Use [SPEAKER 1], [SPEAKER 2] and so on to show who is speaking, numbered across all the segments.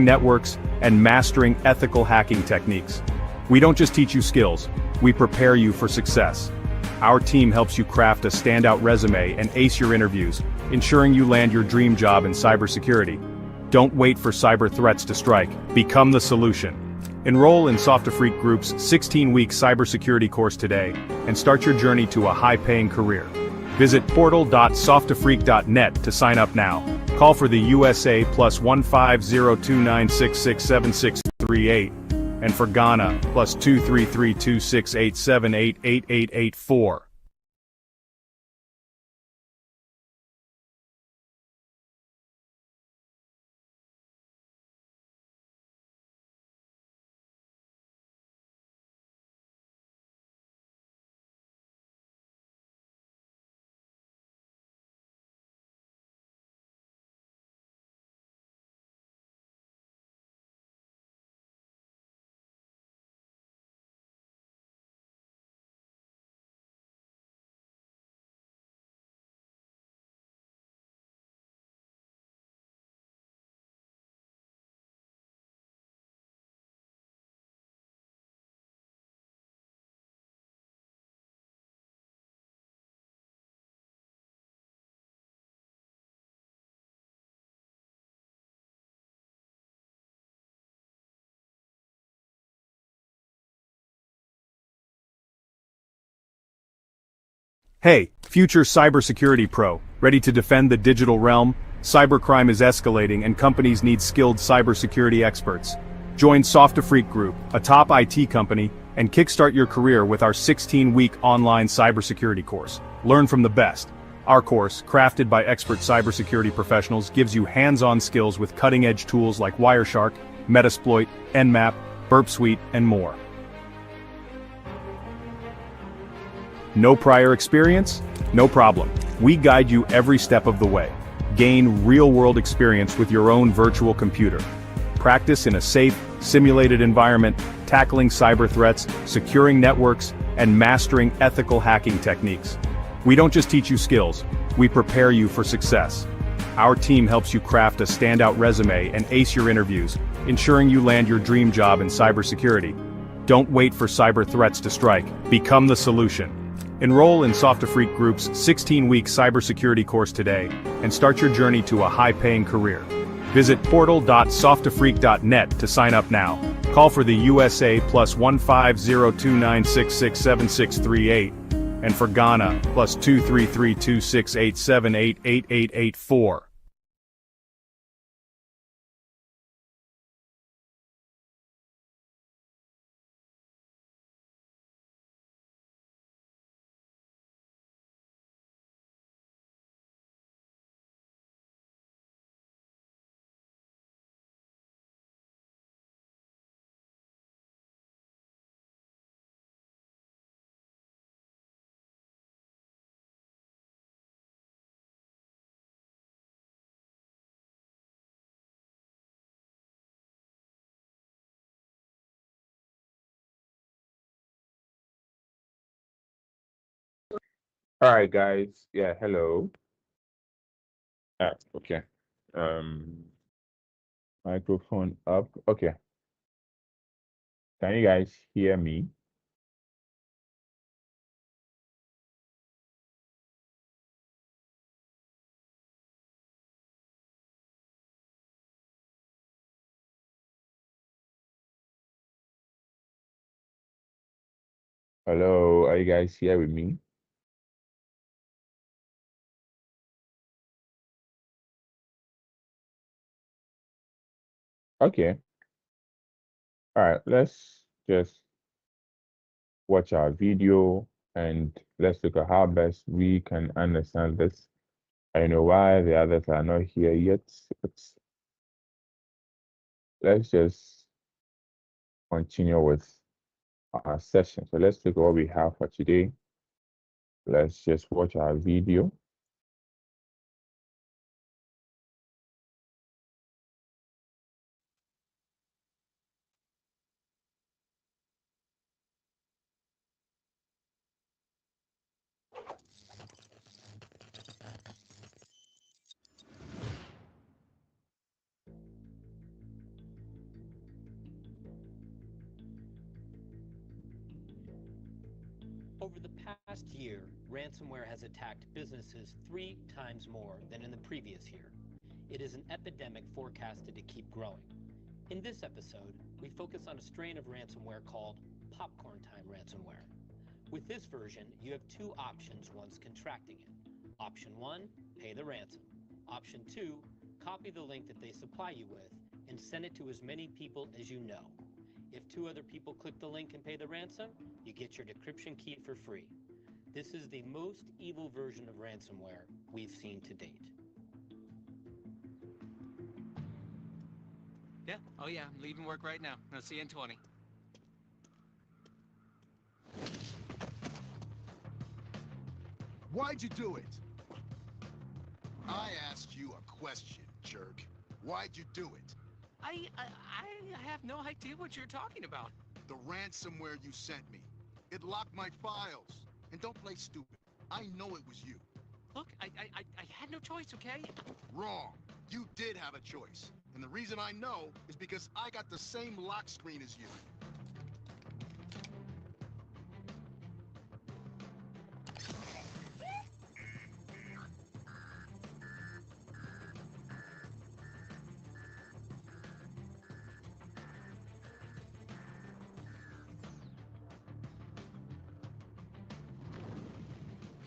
[SPEAKER 1] networks, and mastering ethical hacking techniques. We don't just teach you skills, we prepare you for success. Our team helps you craft a standout resume and ace your interviews, ensuring you land your dream job in cybersecurity. Don't wait for cyber threats to strike. Become the solution. Enroll in SOFTAFRIQUE Group's 16-week cybersecurity course today and start your journey to a high-paying career. Visit portal.softafrique.net to sign up now. Call for the USA +15029667638 and for Ghana +2332687888884. Hey, future cybersecurity pro, ready to defend the digital realm? Cybercrime is escalating and companies need skilled cybersecurity experts. Join SOFTAFRIQUE Group, a top IT company, and kickstart your career with our 16-week online cybersecurity course. Learn from the best. Our course, crafted by expert cybersecurity professionals, gives you hands-on skills with cutting-edge tools like Wireshark, Metasploit, Nmap, Burp Suite, and more. No prior experience? No problem. We guide you every step of the way. Gain real-world experience with your own virtual computer. Practice in a safe, simulated environment, tackling cyber threats, securing networks, and mastering ethical hacking techniques. We don't just teach you skills, we prepare you for success. Our team helps you craft a standout resume and ace your interviews, ensuring you land your dream job in cybersecurity. Don't wait for cyber threats to strike. Become the solution. Enroll in SOFTAFRIQUE Group's 16-week cybersecurity course today and start your journey to a high-paying career. Visit portal.softafrique.net to sign up now. Call for the USA +15029667638 and for Ghana +2332687888884.
[SPEAKER 2] All right, guys. Yeah, hello. Okay. Microphone up. Okay. Can you guys hear me? Hello, are you guys here with me? Okay. All right, let's just watch our video and let's look at how best we can understand this. I know why the others are not here yet, but let's just continue with our session. So let's look at what we have for today. Let's just watch our video.
[SPEAKER 3] past year, ransomware has attacked businesses 3 times more than in the previous year. It is an epidemic forecasted to keep growing. In this episode, we focus on a strain of ransomware called popcorn time ransomware. With this version, you have 2 options once contracting it. Option 1, pay the ransom. Option 2, copy the link that they supply you with and send it to as many people as you know. If 2 other people click the link and pay the ransom, you get your decryption key for free. This is the most evil version of ransomware we've seen to date.
[SPEAKER 4] Yeah, oh yeah, I'm leaving work right now. I'll see you in 20.
[SPEAKER 5] Why'd you do it? I asked you a question, jerk. Why'd you do it?
[SPEAKER 4] I have no idea what you're talking about.
[SPEAKER 5] The ransomware you sent me. It locked my files. And don't play stupid. I know it was you.
[SPEAKER 4] Look, I had no choice, okay?
[SPEAKER 5] Wrong. You did have a choice. And the reason I know is because I got the same lock screen as you.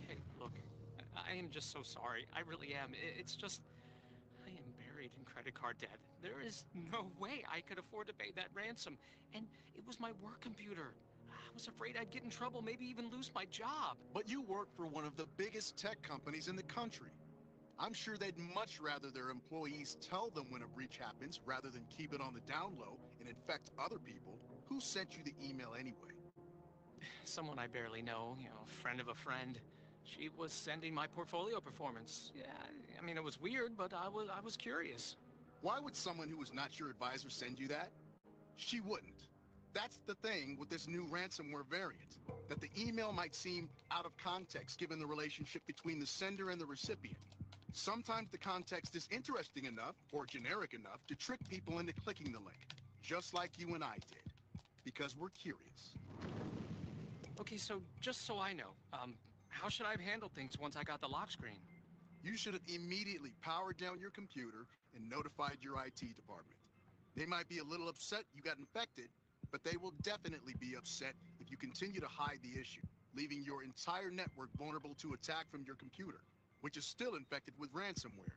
[SPEAKER 4] Okay, look, I am just so sorry. I really am. It's just, I am buried in credit card debt. There is no way I could afford to pay that ransom. And it was my work computer. I was afraid I'd get in trouble, maybe even lose my job.
[SPEAKER 5] But you work for one of the biggest tech companies in the country. I'm sure they'd much rather their employees tell them when a breach happens rather than keep it on the down low and infect other people. Who sent you the email anyway?
[SPEAKER 4] Someone I barely know, a friend of a friend. She was sending my portfolio performance. Yeah, I mean, it was weird, but I was curious.
[SPEAKER 5] Why would someone who was not your advisor send you that? She wouldn't. That's the thing with this new ransomware variant, that the email might seem out of context given the relationship between the sender and the recipient. Sometimes the context is interesting enough or generic enough to trick people into clicking the link, just like you and I did, because we're curious.
[SPEAKER 4] Okay, so just so I know, how should I have handled things once I got the lock screen?
[SPEAKER 5] You should have immediately powered down your computer and notified your IT department. They might be a little upset you got infected, but they will definitely be upset if you continue to hide the issue, leaving your entire network vulnerable to attack from your computer, which is still infected with ransomware.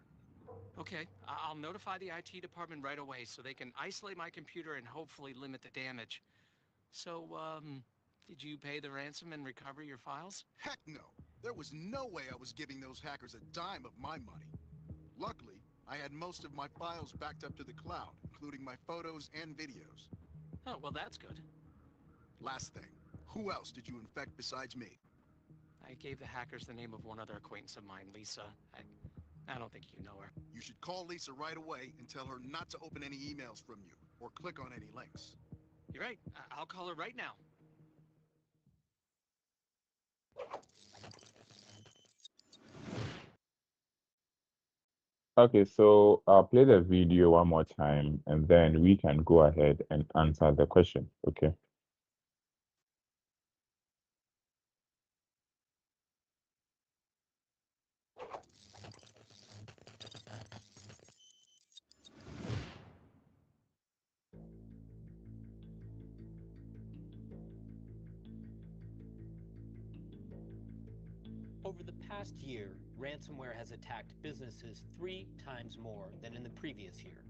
[SPEAKER 4] Okay, I'll notify the IT department right away so they can isolate my computer and hopefully limit the damage. So, did you pay the ransom and recover your files?
[SPEAKER 5] Heck no. There was no way I was giving those hackers a dime of my money. Luckily, I had most of my files backed up to the cloud, including my photos and videos.
[SPEAKER 4] Oh, well, that's good.
[SPEAKER 5] Last thing, who else did you infect besides me?
[SPEAKER 4] I gave the hackers the name of one other acquaintance of mine, Lisa. I don't think you know her.
[SPEAKER 5] You should call Lisa right away and tell her not to open any emails from you or click on any links.
[SPEAKER 4] You're right. I'll call her right now.
[SPEAKER 2] Okay, so I'll play the video one more time and then we can go ahead and answer the question. Okay.
[SPEAKER 3] Over the past year, ransomware has attacked businesses 3 times more than in the previous year.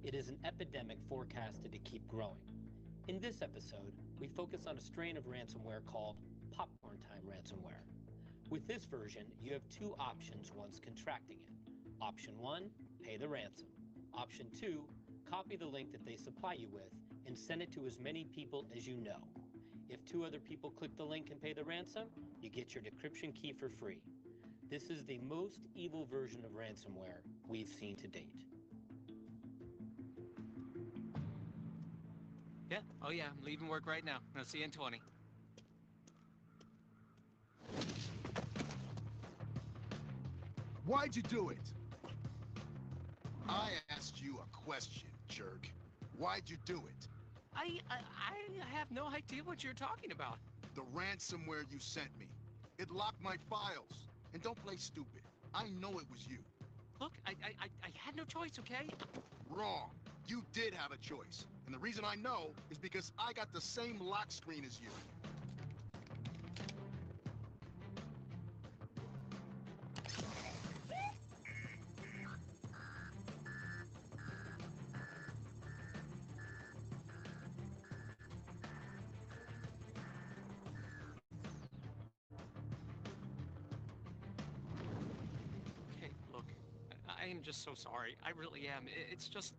[SPEAKER 3] It is an epidemic forecasted to keep growing. In this episode, we focus on a strain of ransomware called popcorn time ransomware. With this version, you have 2 options once contracting it. Option 1, pay the ransom. Option 2, copy the link that they supply you with and send it to as many people as you know. If 2 other people click the link and pay the ransom, you get your decryption key for free. This is the most evil version of ransomware we've seen to date.
[SPEAKER 4] Yeah, oh yeah, I'm leaving work right now. I'll see you in 20.
[SPEAKER 5] Why'd you do it? I asked you a question, jerk. Why'd you do it?
[SPEAKER 4] I have no idea what you're talking about.
[SPEAKER 5] The ransomware you sent me. It locked my files. And don't play stupid. I know it was you.
[SPEAKER 4] Look, I had no choice, okay?
[SPEAKER 5] Wrong. You did have a choice. And the reason I know is because I got the same lock screen as you.
[SPEAKER 4] Okay, look, I am just so sorry. I really am. It's just,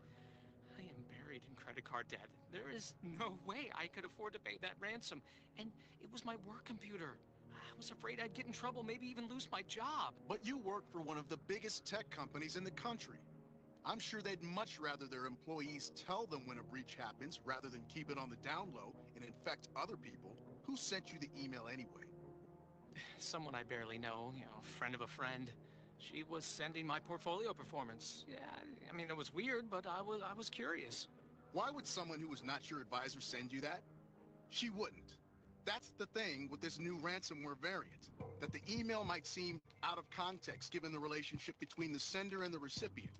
[SPEAKER 4] I am buried in credit card debt. There is no way I could afford to pay that ransom. And it was my work computer. I was afraid I'd get in trouble, maybe even lose my job.
[SPEAKER 5] But you work for one of the biggest tech companies in the country. I'm sure they'd much rather their employees tell them when a breach happens rather than keep it on the down low and infect other people. Who sent you the email anyway?
[SPEAKER 4] Someone I barely know, a friend of a friend. She was sending my portfolio performance. Yeah, I mean, it was weird, but I was curious.
[SPEAKER 5] Why would someone who was not your advisor send you that? She wouldn't. That's the thing with this new ransomware variant, that the email might seem out of context given the relationship between the sender and the recipient.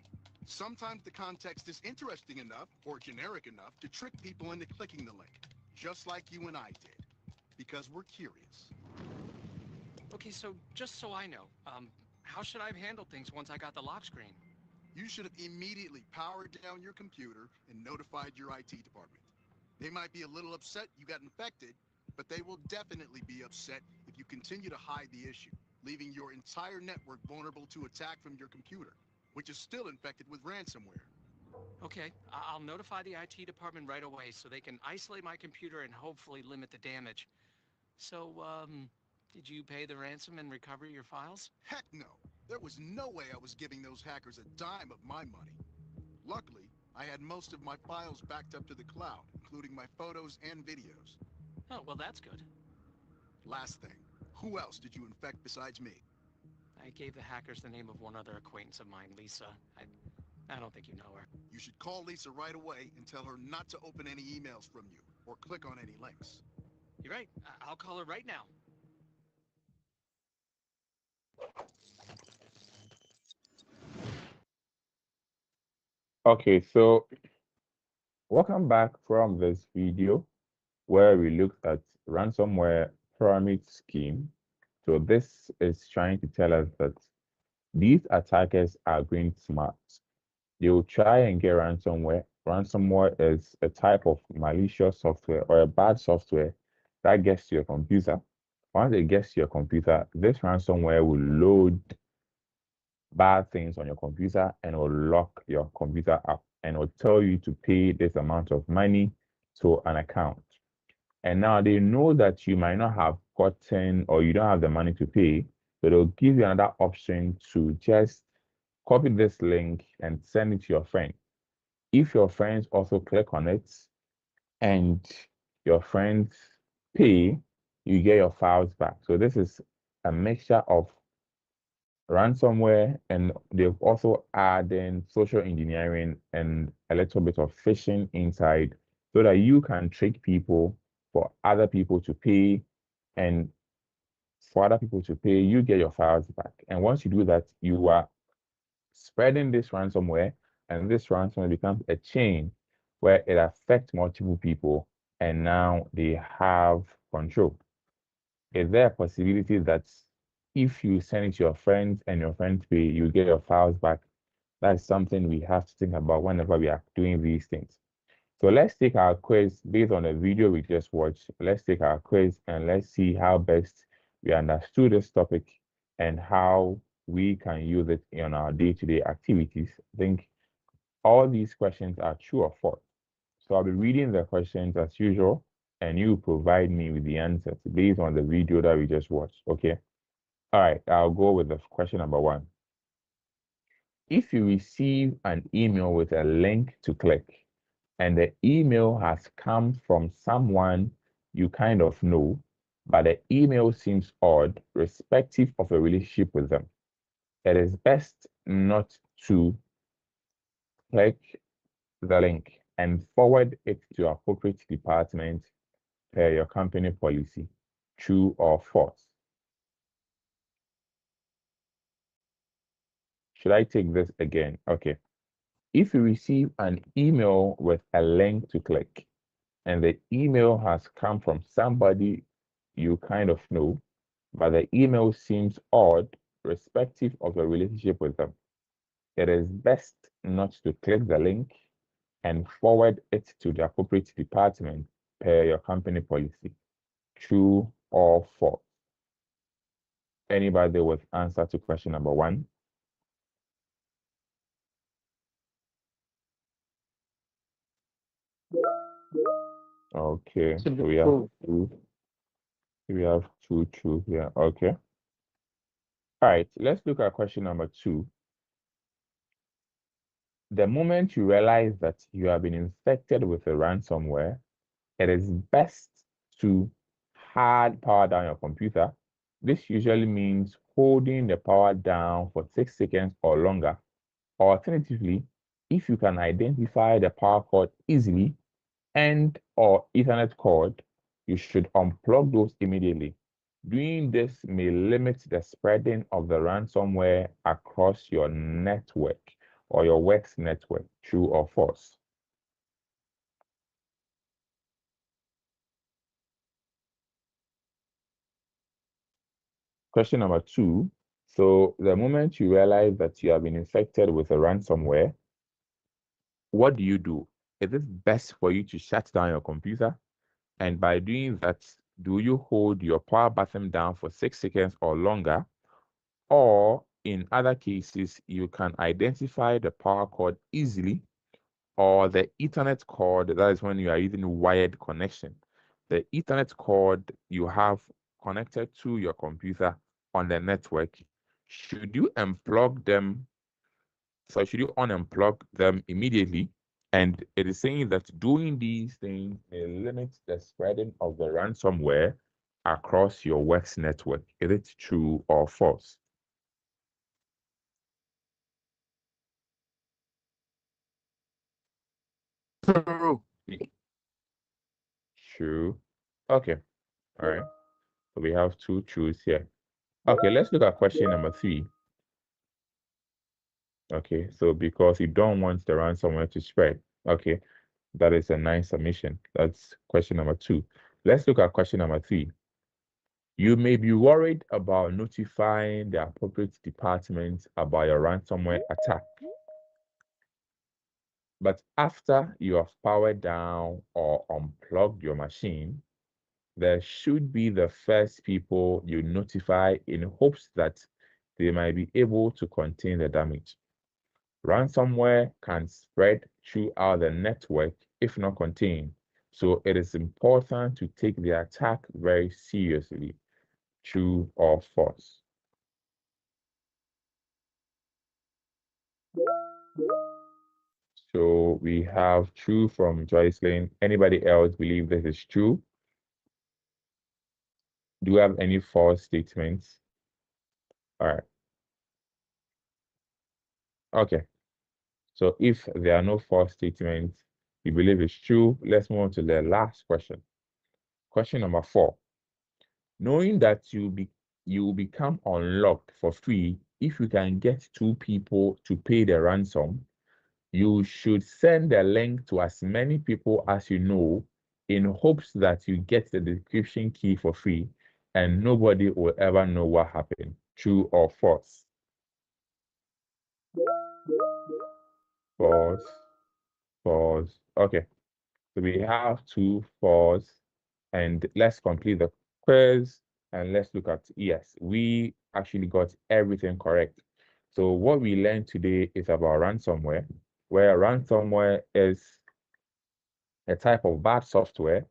[SPEAKER 5] Sometimes the context is interesting enough or generic enough to trick people into clicking the link, just like you and I did, because we're curious.
[SPEAKER 4] Okay, so just so I know, how should I have handled things once I got the lock screen?
[SPEAKER 5] You should have immediately powered down your computer and notified your IT department. They might be a little upset you got infected, but they will definitely be upset if you continue to hide the issue, leaving your entire network vulnerable to attack from your computer, which is still infected with ransomware.
[SPEAKER 4] Okay, I'll notify the IT department right away so they can isolate my computer and hopefully limit the damage. So, did you pay the ransom and recover your files?
[SPEAKER 5] Heck no. There was no way I was giving those hackers a dime of my money. Luckily, I had most of my files backed up to the cloud, including my photos and videos.
[SPEAKER 4] Oh, well, that's good.
[SPEAKER 5] Last thing, who else did you infect besides me?
[SPEAKER 4] I gave the hackers the name of one other acquaintance of mine, Lisa. I don't think you know her.
[SPEAKER 5] You should call Lisa right away and tell her not to open any emails from you or click on any links.
[SPEAKER 4] You're right. I'll call her right now.
[SPEAKER 2] Okay, so welcome back from this video where we looked at ransomware pyramid scheme. So this is trying to tell us that these attackers are going smart. They will try and get ransomware. Ransomware is a type of malicious software or a bad software that gets to your computer. Once it gets to your computer, this ransomware will load bad things on your computer and will lock your computer up and will tell you to pay this amount of money to an account. And now they know that you might not have gotten or you don't have the money to pay, so they'll give you another option to just copy this link and send it to your friend. If your friends also click on it and your friends pay, you get your files back. So this is a mixture of ransomware, and they've also added social engineering and a little bit of phishing inside so that you can trick people for other people to pay, and for other people to pay, you get your files back. And once you do that, you are spreading this ransomware, and this ransomware becomes a chain where it affects multiple people, and now they have control. Is there a possibility that if you send it to your friends and your friends pay, you get your files back? That's something we have to think about whenever we are doing these things. So let's take our quiz based on the video we just watched. Let's take our quiz and let's see how best we understood this topic and how we can use it in our day-to-day activities. I think all these questions are true or false. So I'll be reading the questions as usual, and you provide me with the answers based on the video that we just watched, okay? All right, I'll go with the question number one. If you receive an email with a link to click, and the email has come from someone you kind of know, but the email seems odd, respective of a relationship with them, it is best not to click the link and forward it to appropriate department per your company policy. True or false? should I take this again? Okay. If you receive an email with a link to click, and the email has come from somebody you kind of know, but the email seems odd, respective of your relationship with them, it is best not to click the link and forward it to the appropriate department per your company policy. True or false? Anybody with answer to question number 1? Okay, so we have two. We have two true here. Okay. All right, let's look at question number 2. The moment you realize that you have been infected with a ransomware, it is best to hard power down your computer. This usually means holding the power down for 6 seconds or longer. Alternatively, if you can identify the power cord easily and or Ethernet cord, you should unplug those immediately. Doing this may limit the spreading of the ransomware across your network or your work's network. True or false? Question number 2. So the moment you realize that you have been infected with a ransomware, what do? Is it best for you to shut down your computer? And by doing that, do you hold your power button down for 6 seconds or longer? Or in other cases, you can identify the power cord easily, or the Ethernet cord, that is when you are using wired connection. The Ethernet cord you have connected to your computer on the network, should you unplug them? So should you unplug them immediately? And it is saying that doing these things may limit the spreading of the ransomware across your work's network. Is it true or false?
[SPEAKER 6] True.
[SPEAKER 2] True. Okay. All right. So we have two truths here. Okay, let's look at question number 3. Okay, so because you don't want the ransomware to spread. Okay, that is a nice submission. That's question number 2. Let's look at question number 3. You may be worried about notifying the appropriate department about your ransomware attack. But after you have powered down or unplugged your machine, there should be the first people you notify in hopes that they might be able to contain the damage. Ransomware can spread throughout the network if not contained, so it is important to take the attack very seriously. True or false? So we have true from Joycelyn. Anybody else believe this is true? Do you have any false statements? All right. Okay. So if there are no false statements, you believe it's true. Let's move on to the last question. Question number 4. Knowing that you will become unlocked for free if you can get 2 people to pay the ransom, you should send the link to as many people as you know in hopes that you get the decryption key for free and nobody will ever know what happened. True or false? False. False. Okay. So we have 2 false. And let's complete the quiz and let's look at, yes, we actually got everything correct. So what we learned today is about ransomware, where ransomware is a type of bad software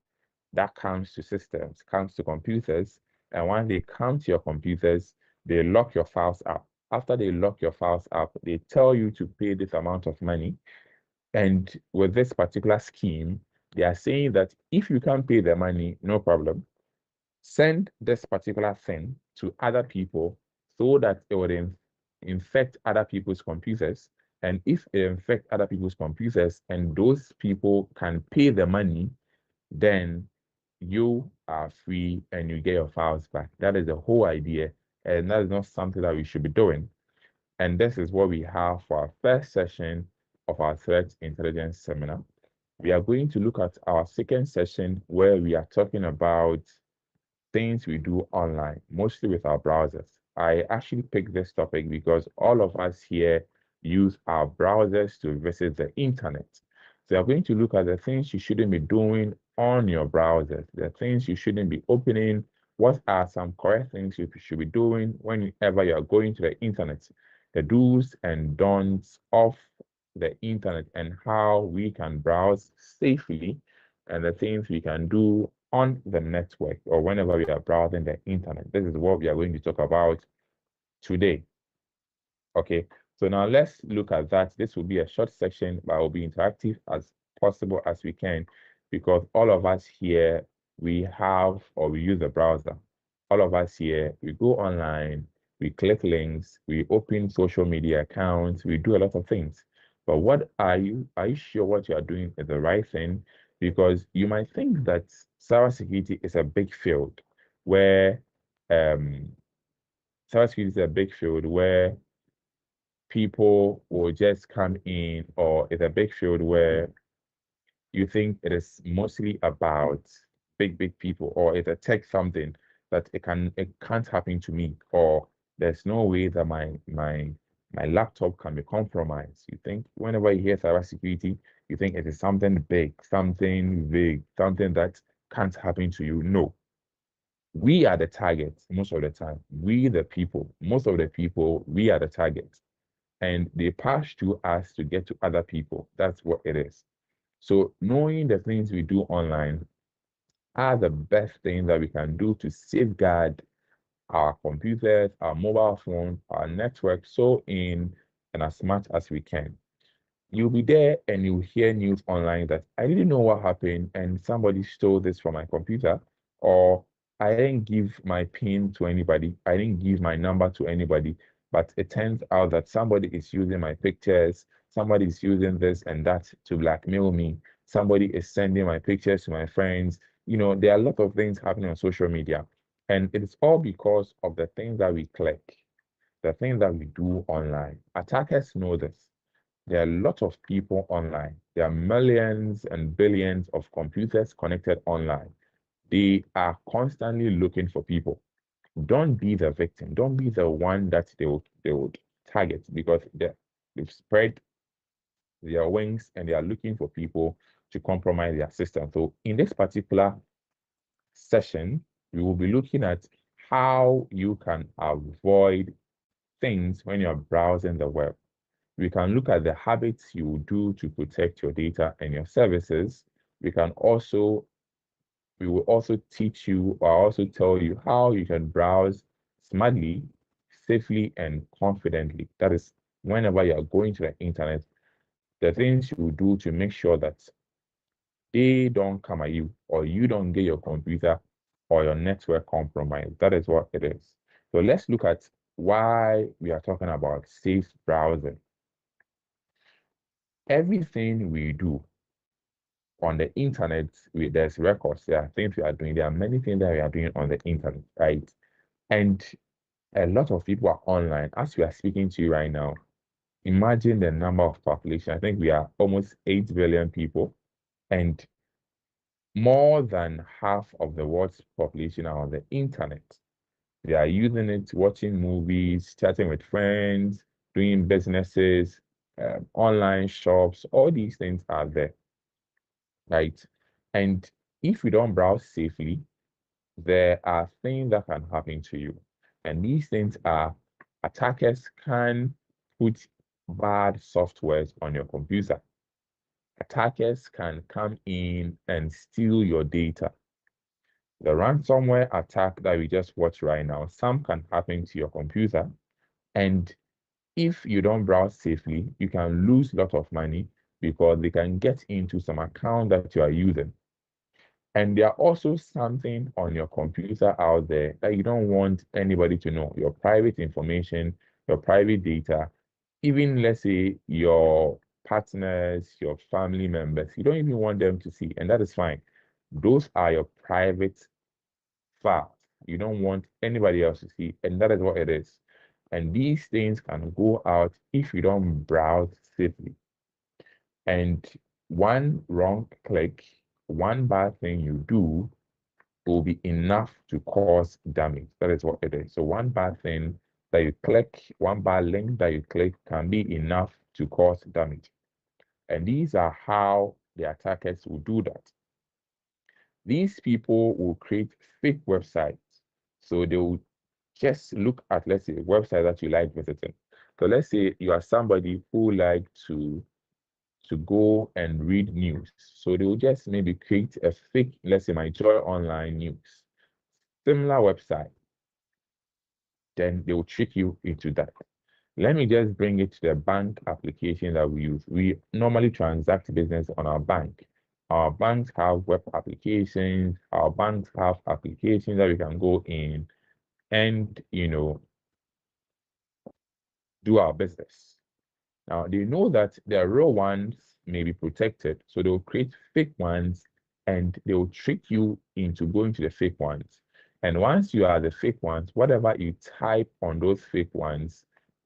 [SPEAKER 2] that comes to systems, comes to computers, and when they come to your computers, they lock your files up. After they lock your files up, they tell you to pay this amount of money. And with this particular scheme, they are saying that if you can't pay the money, no problem. Send this particular thing to other people so that it would infect other people's computers. And if it infects other people's computers and those people can pay the money, then you are free and you get your files back. That is the whole idea. And that is not something that we should be doing. And this is what we have for our first session of our threat intelligence seminar. We are going to look at our second session where we are talking about things we do online, mostly with our browsers. I actually picked this topic because all of us here use our browsers to visit the internet. So I'm going to look at the things you shouldn't be doing on your browsers, the things you shouldn't be opening. What are some correct things you should be doing whenever you are going to the internet? The do's and don'ts of the internet and how we can browse safely and the things we can do on the network or whenever we are browsing the internet. This is what we are going to talk about today. Okay, so now let's look at that. This will be a short section, but will be interactive as possible as we can because all of us here, we have or we use the browser. All of us here, we go online, we click links, we open social media accounts, we do a lot of things. But what are you sure what you are doing is the right thing? Because you might think that cybersecurity is a big field where cybersecurity is a big field where people will just come in, or it's a big field where you think it is mostly about big people, or it's a tech something that it can't happen to me, or there's no way that my laptop can be compromised. You think whenever you hear cybersecurity, you think it is something big, something big, something that can't happen to you. No. We are the target most of the time. We the people, most of the people, we are the target and they pass through us to get to other people. That's what it is. So knowing the things we do online are the best thing that we can do to safeguard our computers, our mobile phone, our network, so in and as much as we can. You'll be there and you'll hear news online that I didn't know what happened and somebody stole this from my computer, or I didn't give my PIN to anybody, I didn't give my number to anybody, but it turns out that somebody is using my pictures, somebody is using this and that to blackmail me, somebody is sending my pictures to my friends. You know, there are a lot of things happening on social media, and it is all because of the things that we click, the things that we do online. Attackers know this. There are a lot of people online. There are millions and billions of computers connected online. They are constantly looking for people. Don't be the victim. Don't be the one that they would target because they've spread their wings and they are looking for people to compromise their system. So in this particular session, we will be looking at how you can avoid things when you're browsing the web. We can look at the habits you do to protect your data and your services. We will also teach you or also tell you how you can browse smartly, safely, and confidently. That is, whenever you are going to the internet, the things you do to make sure that they don't come at you or you don't get your computer or your network compromised. That is what it is. So let's look at why we are talking about safe browsing. Everything we do on the internet, there's records, there are things we are doing, there are many things that we are doing on the internet, right? And a lot of people are online. As we are speaking to you right now, imagine the number of population. I think we are almost 8 billion people, and more than half of the world's population are on the internet. They are using it, watching movies, chatting with friends, doing businesses, online shops, all these things are there, right? And if you don't browse safely, there are things that can happen to you. And these things are attackers can put bad softwares on your computer. Attackers can come in and steal your data. The ransomware attack that we just watched right now, some can happen to your computer. And if you don't browse safely, you can lose a lot of money because they can get into some account that you are using. And there are also something on your computer out there that you don't want anybody to know, your private information, your private data, even let's say your partners, your family members, you don't even want them to see, and that is fine. Those are your private files. You don't want anybody else to see, and that is what it is. And these things can go out if you don't browse safely. And one wrong click, one bad thing you do will be enough to cause damage. That is what it is. So one bad thing that you click, one bad link that you click can be enough to cause damage. And these are how the attackers will do that. These people will create fake websites. So they will just look at, let's say, a website that you like visiting. So let's say you are somebody who like to go and read news. So they will just maybe create a fake, let's say, my Joy Online News, similar website. Then they will trick you into that. Let me just bring it to the bank application that we use. We normally transact business on our bank. Our banks have web applications. Our banks have applications that we can go in and, do our business. Now, they know that the real ones may be protected, so they'll create fake ones and they'll trick you into going to the fake ones. And once you are the fake ones, whatever you type on those fake ones,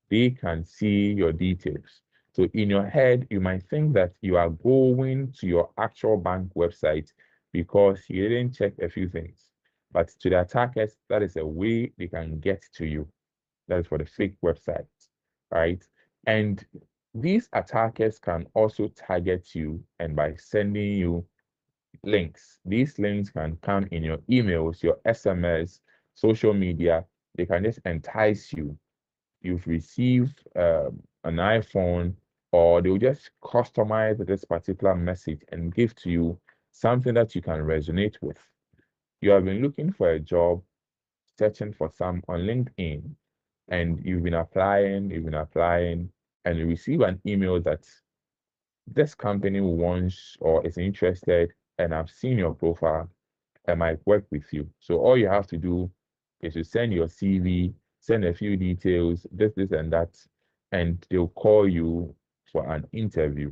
[SPEAKER 2] they can see your details. So in your head, you might think that you are going to your actual bank website because you didn't check a few things. But to the attackers, that is a way they can get to you. That is for the fake websites, right? And these attackers can also target you and by sending you links. These links can come in your emails, your SMS, social media. They can just entice you. You've received an iPhone, or they'll just customize this particular message and give to you something that you can resonate with. You have been looking for a job, searching for some on LinkedIn, and you've been applying, and you receive an email that this company wants or is interested, and I've seen your profile and might work with you. So all you have to do is to send your CV, send a few details, this and that, and they'll call you for an interview.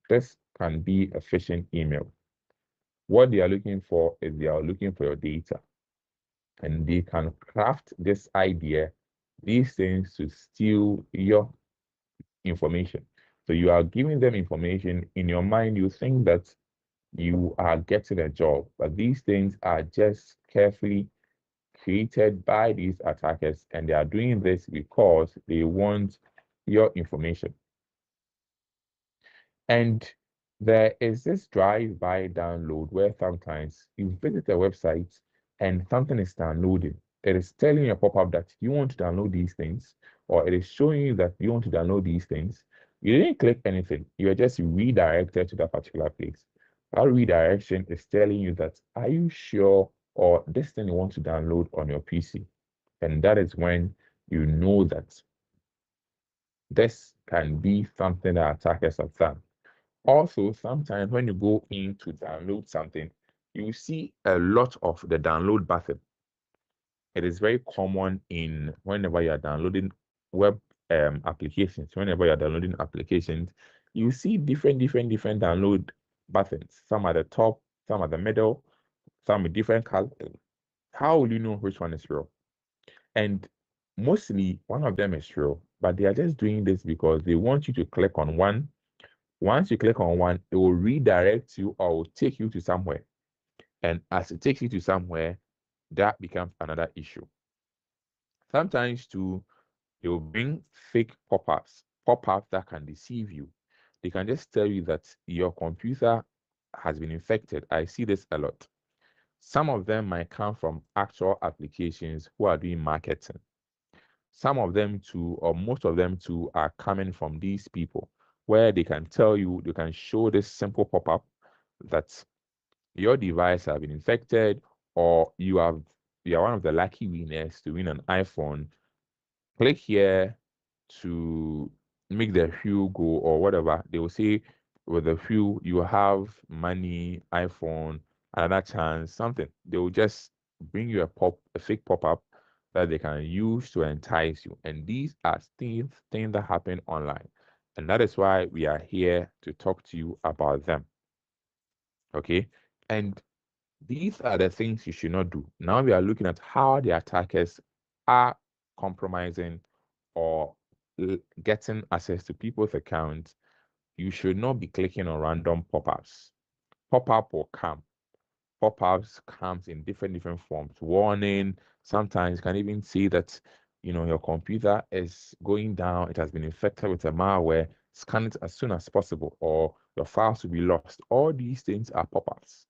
[SPEAKER 2] This can be a phishing email. What they are looking for is they are looking for your data, and they can craft this idea, these things to steal your information. So you are giving them information. In your mind, you think that you are getting a job, but these things are just carefully created by these attackers, and they are doing this because they want your information. And there is this drive-by download where sometimes you visit a website and something is downloading. It is telling you a pop-up that you want to download these things, or it is showing you that you want to download these things. You didn't click anything. You are just redirected to that particular place. That redirection is telling you that, are you sure, or this thing you want to download on your PC? And that is when you know that this can be something that attackers have done. Also, sometimes when you go in to download something, you see a lot of the download button. It is very common in whenever you are downloading web applications, whenever you are downloading applications, you see different download buttons. Some at the top, some at the middle, some with different colors. How will you know which one is real? And mostly one of them is real, but they are just doing this because they want you to click on one. Once you click on one, it will redirect you or will take you to somewhere. And as it takes you to somewhere, that becomes another issue. Sometimes too, they will bring fake pop-ups that can deceive you. They can just tell you that your computer has been infected. I see this a lot. Some of them might come from actual applications who are doing marketing. Some of them too, or most of them too, are coming from these people where they can tell you, they can show this simple pop-up that your device has been infected, or you are one of the lucky winners to win an iPhone. Click here to make the hue go or whatever. They will say with the hue you have money, iPhone, another chance, something. They will just bring you a fake pop-up that they can use to entice you. And these are things that happen online. And that is why we are here to talk to you about them. Okay. And these are the things you should not do. Now we are looking at how the attackers are compromising or getting access to people's accounts, you should not be clicking on random pop-ups. Pop-up will come. Pop-ups comes in different forms. Warning, sometimes you can even see that your computer is going down, it has been infected with a malware, scan it as soon as possible, or your files will be lost. All these things are pop-ups.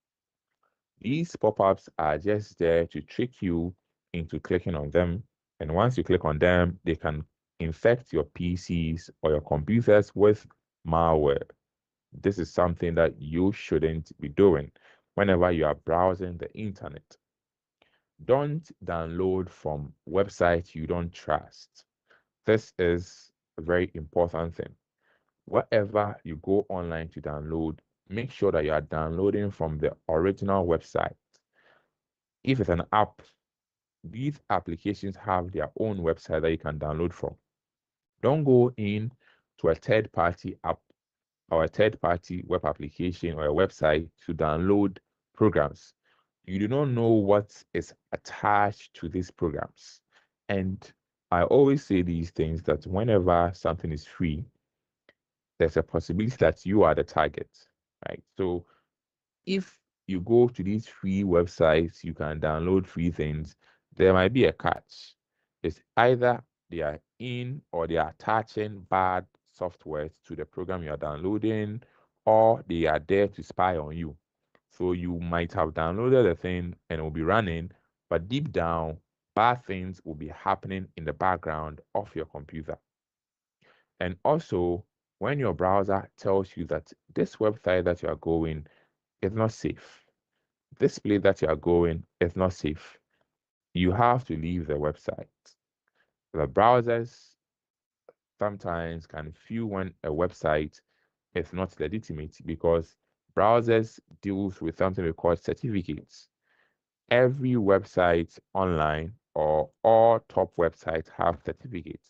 [SPEAKER 2] These pop-ups are just there to trick you into clicking on them. And once you click on them, they can infect your PCs or your computers with malware. This is something that you shouldn't be doing whenever you are browsing the internet. Don't download from websites you don't trust. This is a very important thing. Whatever you go online to download, make sure that you are downloading from the original website. If it's an app, these applications have their own website that you can download from. Don't go in to a third-party app or a third-party web application or a website to download programs. You do not know what is attached to these programs. And I always say these things that whenever something is free, there's a possibility that you are the target, right? So if you go to these free websites, you can download free things, there might be a catch. It's either they are in or they are attaching bad software to the program you are downloading, or they are there to spy on you. So you might have downloaded a thing and it will be running, but deep down, bad things will be happening in the background of your computer. And also, when your browser tells you that this website that you are going is not safe, this place that you are going is not safe, you have to leave the website. The browsers sometimes can feel when a website is not legitimate because browsers deals with something we call certificates. Every website online or all top websites have certificates.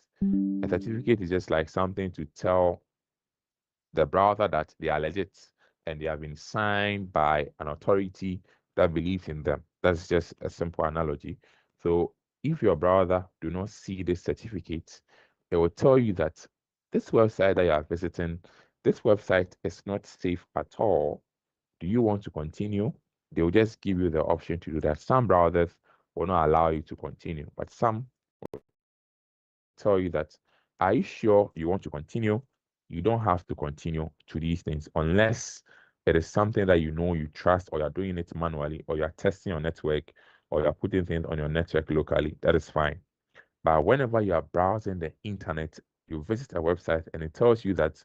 [SPEAKER 2] A certificate is just like something to tell the browser that they are legit and they have been signed by an authority that believes in them. That's just a simple analogy. So if your browser do not see this certificate, it will tell you that this website that you are visiting, this website is not safe at all. Do you want to continue? They will just give you the option to do that. Some browsers will not allow you to continue, but some tell you that, are you sure you want to continue? You don't have to continue to these things unless it is something that you trust, or you're doing it manually, or you're testing your network, or you're putting things on your network locally. That is fine. But whenever you are browsing the internet, you visit a website and it tells you that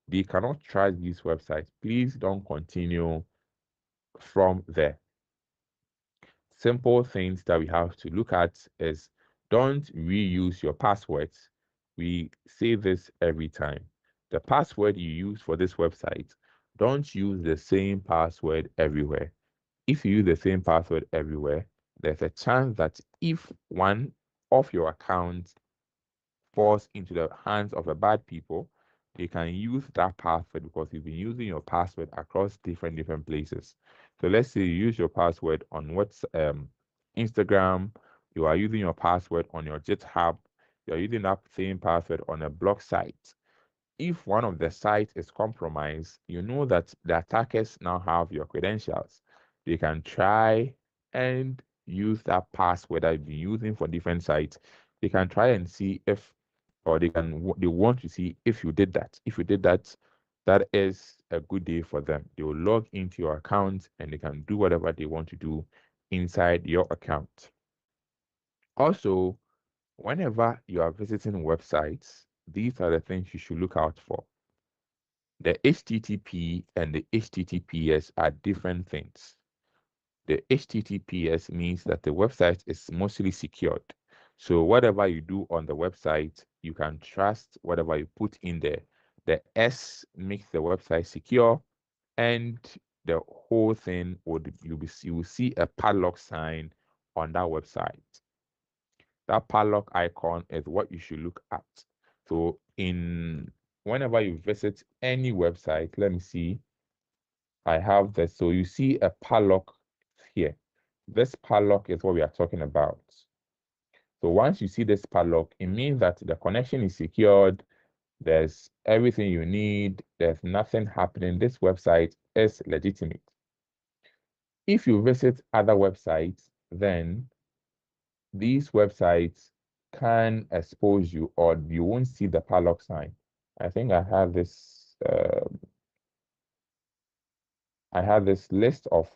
[SPEAKER 2] they cannot trust these websites, please don't continue from there. Simple things that we have to look at is, don't reuse your passwords. We say this every time. The password you use for this website, don't use the same password everywhere. If you use the same password everywhere, there's a chance that if one of your accounts falls into the hands of the bad people, they can use that password because you've been using your password across different places. So let's say you use your password on Instagram, you are using your password on your GitHub, you're using that same password on a blog site. If one of the sites is compromised, you know that the attackers now have your credentials. They can try and use that password that you've been using for different sites. They can try and see if, or they want to see if you did that. If you did that, that is a good day for them. They will log into your account and they can do whatever they want to do inside your account. Also, whenever you are visiting websites, these are the things you should look out for. The HTTP and the HTTPS are different things. The HTTPS means that the website is mostly secured. So whatever you do on the website, you can trust whatever you put in there. The S makes the website secure, and the whole thing you will see a padlock sign on that website. That padlock icon is what you should look at. So whenever you visit any website, let me see, I have this. So you see a padlock here. This padlock is what we are talking about. So once you see this padlock, it means that the connection is secured. There's everything you need. There's nothing happening. This website is legitimate. If you visit other websites, then these websites can expose you, or you won't see the padlock sign. I think I have this list of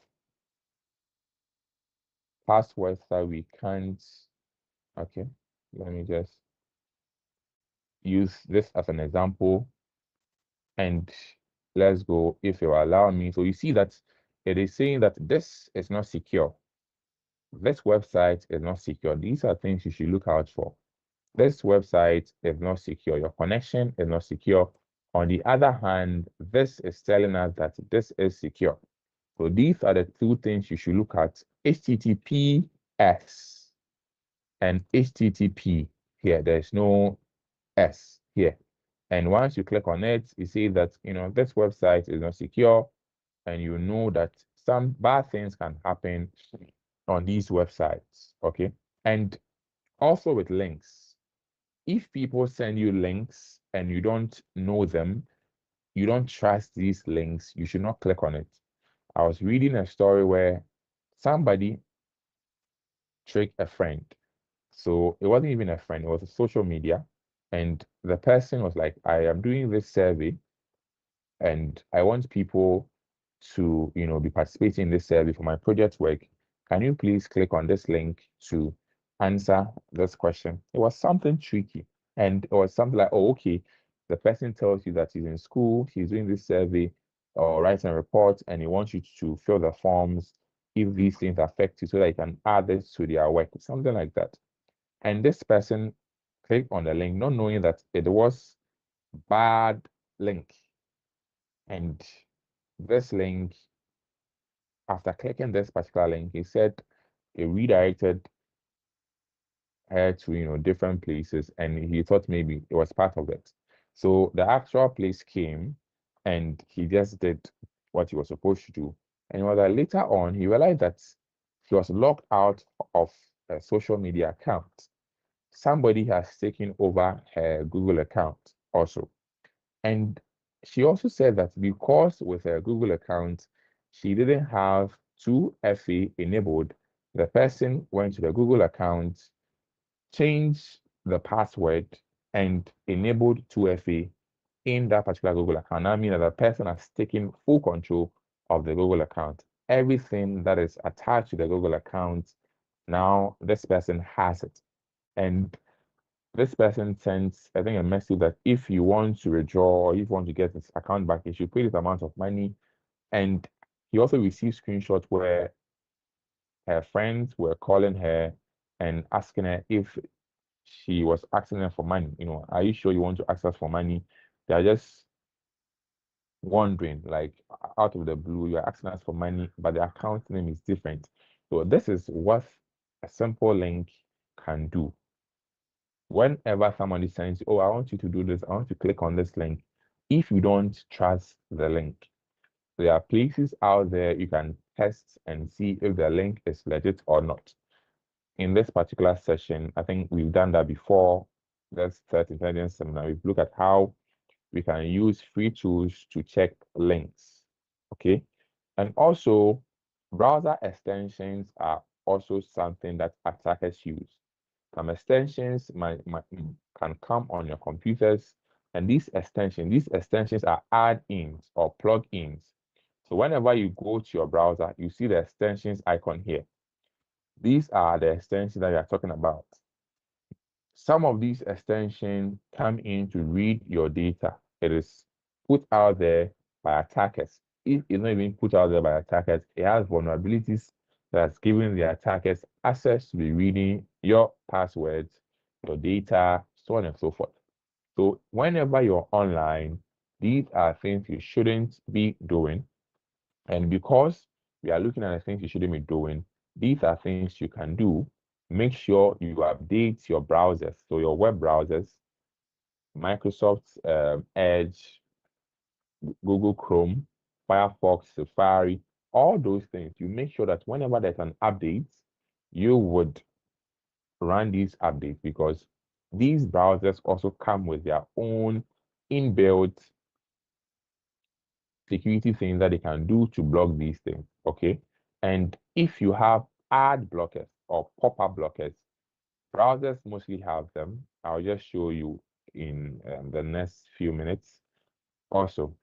[SPEAKER 2] passwords that we can't. Okay, let me just use this as an example, and let's go, if you allow me. So you see that it is saying that this is not secure. This website is not secure. These are things you should look out for. This website is not secure. Your connection is not secure. On the other hand, this is telling us that this is secure. So these are the two things you should look at: HTTPS and HTTP. Here, there's no S here. And once you click on it, you see that this website is not secure, and you know that some bad things can happen on these websites. Okay. And also with links, if people send you links and you don't know them, you don't trust these links, you should not click on it. I was reading a story where somebody tricked a friend. So it wasn't even a friend, it was a social media. And the person was like, I am doing this survey and I want people to, be participating in this survey for my project work. Can you please click on this link to answer this question? It was something tricky. And it was something like, oh, okay, the person tells you that he's in school, he's doing this survey or writing a report, and he wants you to fill the forms if these things affect you so that you can add this to their work, something like that. And this person clicked on the link, not knowing that it was bad link. And this link, after clicking this particular link, he said it redirected her to different places, and he thought maybe it was part of it. So the actual place came, and he just did what he was supposed to do. And it was that later on he realized that he was locked out of a social media account. Somebody has taken over her Google account also. And she also said that because with her Google account, she didn't have 2FA enabled, the person went to the Google account, changed the password, and enabled 2FA in that particular Google account. That means that the person has taken full control of the Google account. Everything that is attached to the Google account, now this person has it. And this person sends, I think, a message that if you want to withdraw or if you want to get this account back, you should pay this amount of money. And he also received screenshots where her friends were calling her and asking her if she was asking them for money. Are you sure you want to ask us for money? They are just wondering, like out of the blue, you're asking us for money, but the account name is different. So this is what a simple link can do. Whenever somebody sends you, oh, I want you to do this, I want to click on this link. If you don't trust the link, there are places out there you can test and see if the link is legit or not. In this particular session, I think we've done that before. That's threat intelligence seminar. We've looked at how we can use free tools to check links. Okay. And also, browser extensions are also something that attackers use. Some extensions can come on your computers, and these extensions are add-ins or plug-ins. So whenever you go to your browser, you see the extensions icon here. These are the extensions that we are talking about. Some of these extensions come in to read your data. It is put out there by attackers. If it's not even put out there by attackers, it has vulnerabilities that's giving the attackers access to be reading your passwords, your data, so on and so forth. So whenever you're online, these are things you shouldn't be doing. And because we are looking at the things you shouldn't be doing, these are things you can do. Make sure you update your browsers. So your web browsers, Microsoft Edge, Google Chrome, Firefox, Safari, all those things. You make sure that whenever there's an update, you would run these updates because these browsers also come with their own inbuilt security things that they can do to block these things, okay? And if you have ad blockers or pop-up blockers, browsers mostly have them. I'll just show you in the next few minutes. Also,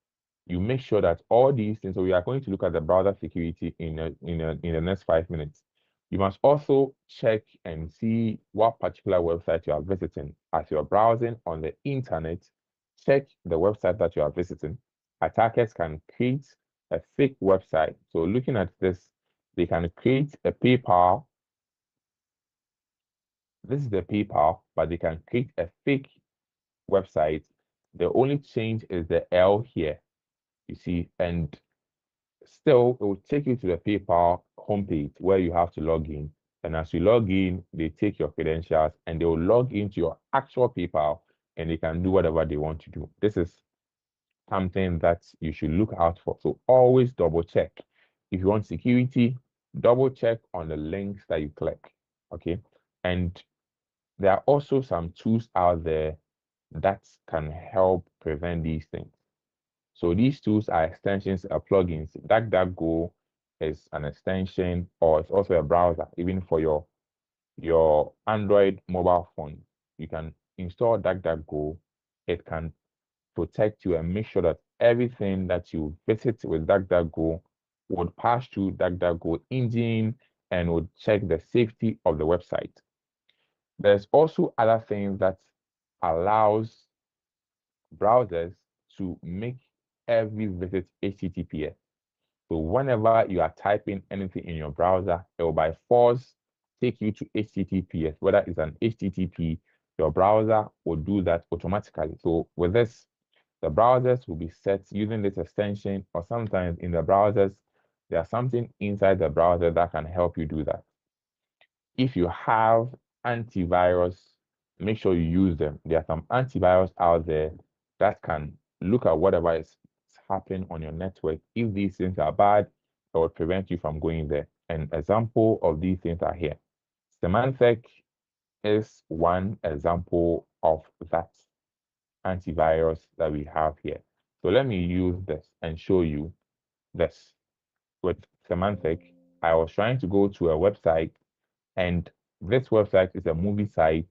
[SPEAKER 2] you make sure that all these things, so we are going to look at the browser security in the next 5 minutes. You must also check and see what particular website you are visiting. As you're browsing on the internet, check the website that you are visiting. Attackers can create a fake website. So looking at this, they can create a PayPal. This is the PayPal, but they can create a fake website. The only change is the L here, you see, and still it will take you to the PayPal homepage where you have to log in. And as you log in, they take your credentials and they will log into your actual PayPal and they can do whatever they want to do. This is something that you should look out for. So always double check. If you want security, double check on the links that you click. Okay. And there are also some tools out there that can help prevent these things. So these tools are extensions or plugins. DuckDuckGo is an extension, or it's also a browser, even for your Android mobile phone. You can install DuckDuckGo. It can protect you and make sure that everything that you visit with DuckDuckGo would pass through DuckDuckGo engine and would check the safety of the website. There's also other things that allows browsers to make every visit HTTPS. So whenever you are typing anything in your browser, it will by force take you to HTTPS. Whether it's an HTTP, your browser will do that automatically. So with this, the browsers will be set using this extension, or sometimes in the browsers, there's something inside the browser that can help you do that. If you have antivirus, make sure you use them. There are some antivirus out there that can look at whatever is happening on your network. If these things are bad, it will prevent you from going there. An example of these things are here. Symantec is one example of that antivirus that we have here. So let me use this and show you this. With Symantec, I was trying to go to a website, and this website is a movie site.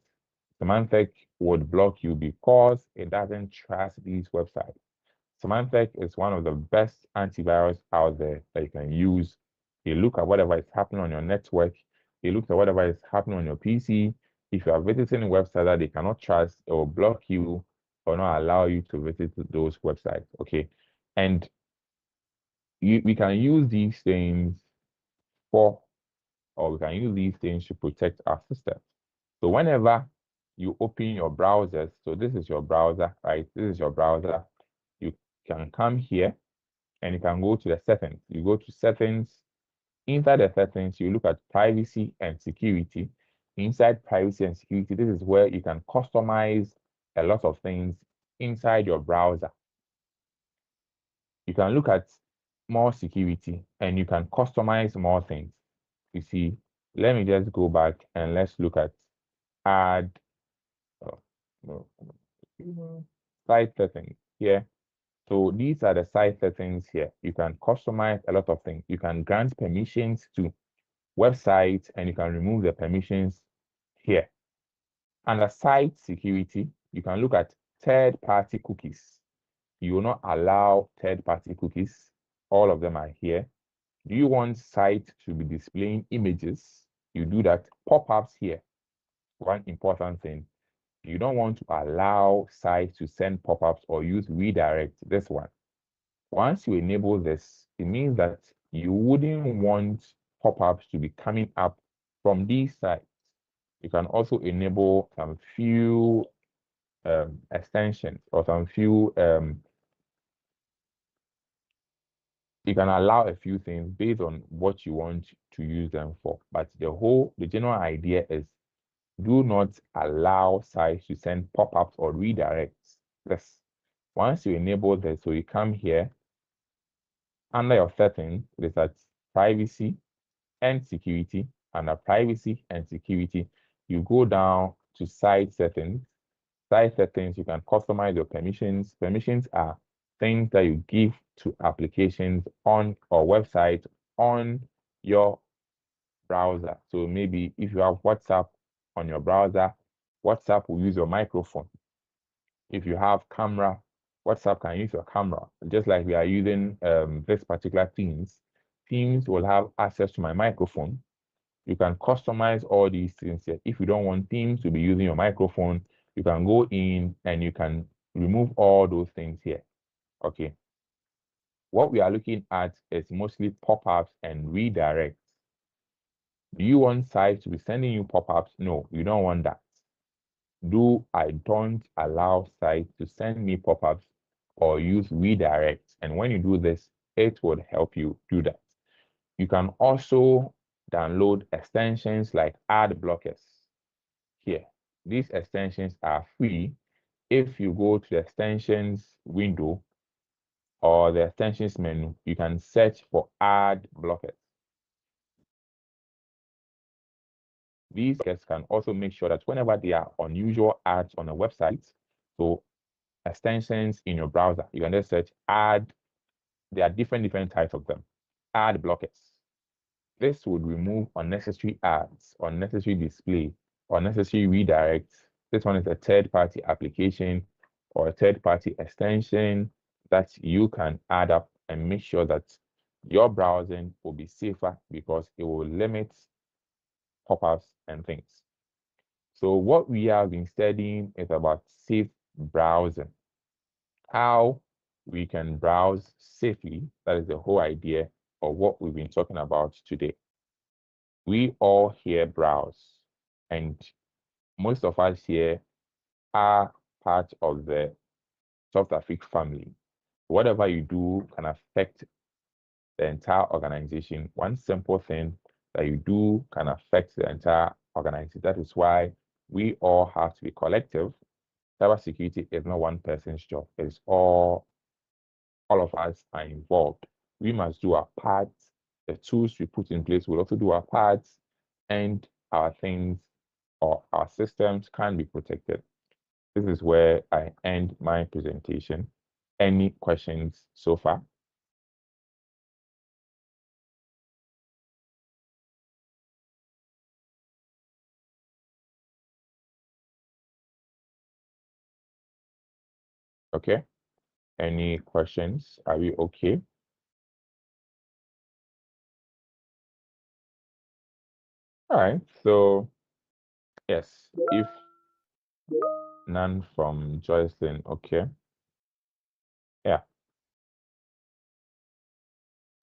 [SPEAKER 2] Symantec would block you because it doesn't trust these websites. Symantec is one of the best antivirus out there that you can use. They look at whatever is happening on your network. They look at whatever is happening on your PC. If you are visiting a website that they cannot trust, it will block you or not allow you to visit those websites. Okay. And we can use these things for, or we can use these things to protect our system. So whenever you open your browsers, so this is your browser, right? This is your browser. You can come here and you can go to the settings. You go to settings. Inside the settings, you look at privacy and security. Inside privacy and security, this is where you can customize a lot of things inside your browser. You can look at more security and you can customize more things. You see, let me just go back and let's look at add site settings here. So these are the site settings here. You can customize a lot of things. You can grant permissions to websites and you can remove the permissions here. Under site security, you can look at third-party cookies. You will not allow third-party cookies. All of them are here. Do you want site to be displaying images? You do that. Pop-ups here. One important thing. You don't want to allow sites to send pop-ups or use redirect. This one. Once you enable this, it means that you wouldn't want pop-ups to be coming up from these sites. You can also enable some few extensions or some few you can allow a few things based on what you want to use them for. But the general idea is do not allow sites to send pop-ups or redirects. This. Once you enable this, so you come here under your settings, it is at privacy and security. Under privacy and security, you go down to site settings. Site settings, you can customize your permissions. Permissions are things that you give to applications on or websites on your browser. So maybe if you have WhatsApp on your browser, WhatsApp will use your microphone. If you have camera, WhatsApp can use your camera. Just like we are using this particular Teams, Teams will have access to my microphone. You can customize all these things here. If you don't want Teams to be using your microphone, you can go in and you can remove all those things here. Okay. What we are looking at is mostly pop-ups and redirects. Do you want sites to be sending you pop-ups? No, you don't want that. I don't allow sites to send me pop-ups or use redirects. And when you do this, it would help you do that. You can also download extensions like ad blockers here. These extensions are free. If you go to the extensions window or the extensions menu, you can search for ad blockers. These guys can also make sure that whenever there are unusual ads on a website, so extensions in your browser, you can just search ad. There are different types of them. Ad blockers. This would remove unnecessary ads, unnecessary display, unnecessary redirects. This one is a third-party application or a third-party extension that you can add up and make sure that your browsing will be safer because it will limit pop-ups and things. So what we have been studying is about safe browsing, how we can browse safely. That is the whole idea of what we've been talking about today. We all here browse, and most of us here are part of the SOFTAFRIQUE family. Whatever you do can affect the entire organization. One simple thing that you do can affect the entire organization. That is why we all have to be collective. Cybersecurity is not one person's job. It's all of us are involved. We must do our part. The tools we put in place will also do our parts, and our things or our systems can be protected. This is where I end my presentation. Any questions so far? Okay. Any questions? Are we okay? All right. So yes, if none from Joycelyn, okay. Yeah.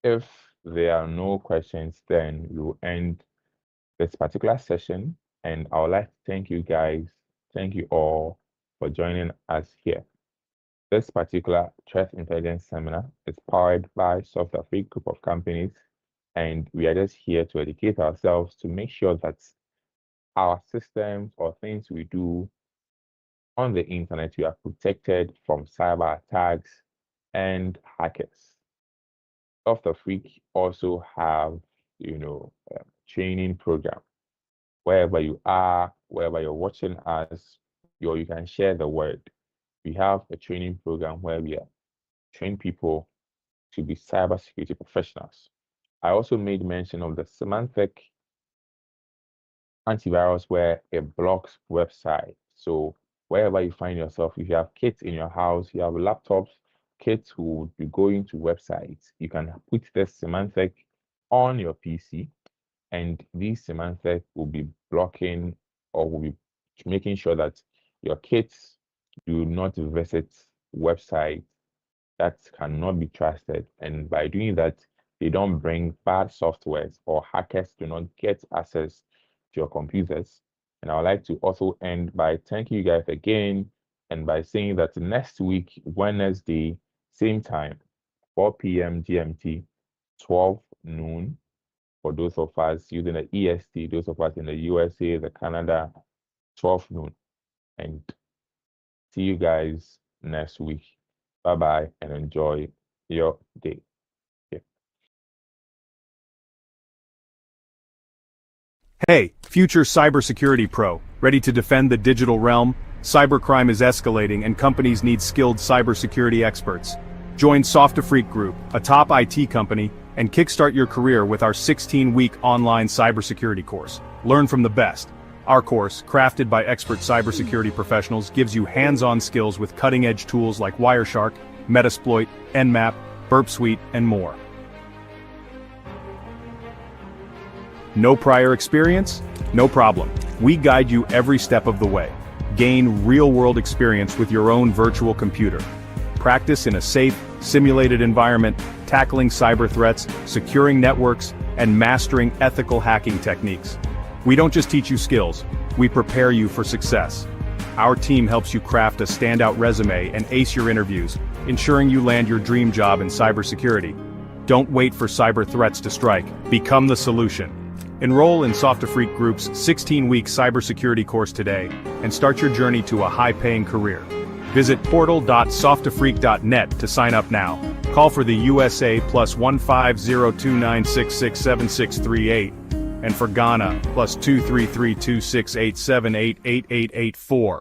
[SPEAKER 2] If there are no questions, then we will end this particular session. And I would like to thank you guys. Thank you all for joining us here. This particular threat intelligence seminar is powered by SOFTAFRIQUE group of companies, and we are just here to educate ourselves to make sure that our systems or things we do on the internet, we are protected from cyber attacks and hackers. SOFTAFRIQUE also have, training program. Wherever you are, wherever you're watching us, you can share the word. We have a training program where we train people to be cybersecurity professionals. I also made mention of the semantic antivirus where it blocks websites. So wherever you find yourself, if you have kids in your house, you have laptops, kids who would be going to websites, you can put this semantic on your PC, and these semantic will be blocking or will be making sure that your kids do not visit websites that cannot be trusted. And by doing that, they don't bring bad softwares or hackers do not get access to your computers. And I would like to also end by thanking you guys again and by saying that next week, Wednesday, same time, 4 p.m. GMT, 12 noon, for those of us using the EST, those of us in the USA, the Canada, 12 noon. And see you guys next week. Bye-bye and enjoy your day.
[SPEAKER 1] Hey, Future cybersecurity pro, ready to defend the digital realm? Cybercrime is escalating and companies need skilled cybersecurity experts. Join SOFTAFRIQUE Group, a top IT company, and kickstart your career with our 16-week online cybersecurity course. Learn from the best. Our course, crafted by expert cybersecurity professionals, gives you hands-on skills with cutting-edge tools like Wireshark, Metasploit, Nmap, Burp Suite, and more. No prior experience? No problem. We guide you every step of the way. Gain real-world experience with your own virtual computer. Practice in a safe, simulated environment, tackling cyber threats, securing networks, and mastering ethical hacking techniques. We don't just teach you skills, we prepare you for success. Our team helps you craft a standout resume and ace your interviews, ensuring you land your dream job in cybersecurity. Don't wait for cyber threats to strike. Become the solution. Enroll in SOFTAFRIQUE Group's 16-week cybersecurity course today and start your journey to a high-paying career. Visit portal.softafrique.net to sign up now. Call for the USA +15029667638 and for Ghana +2332687888884.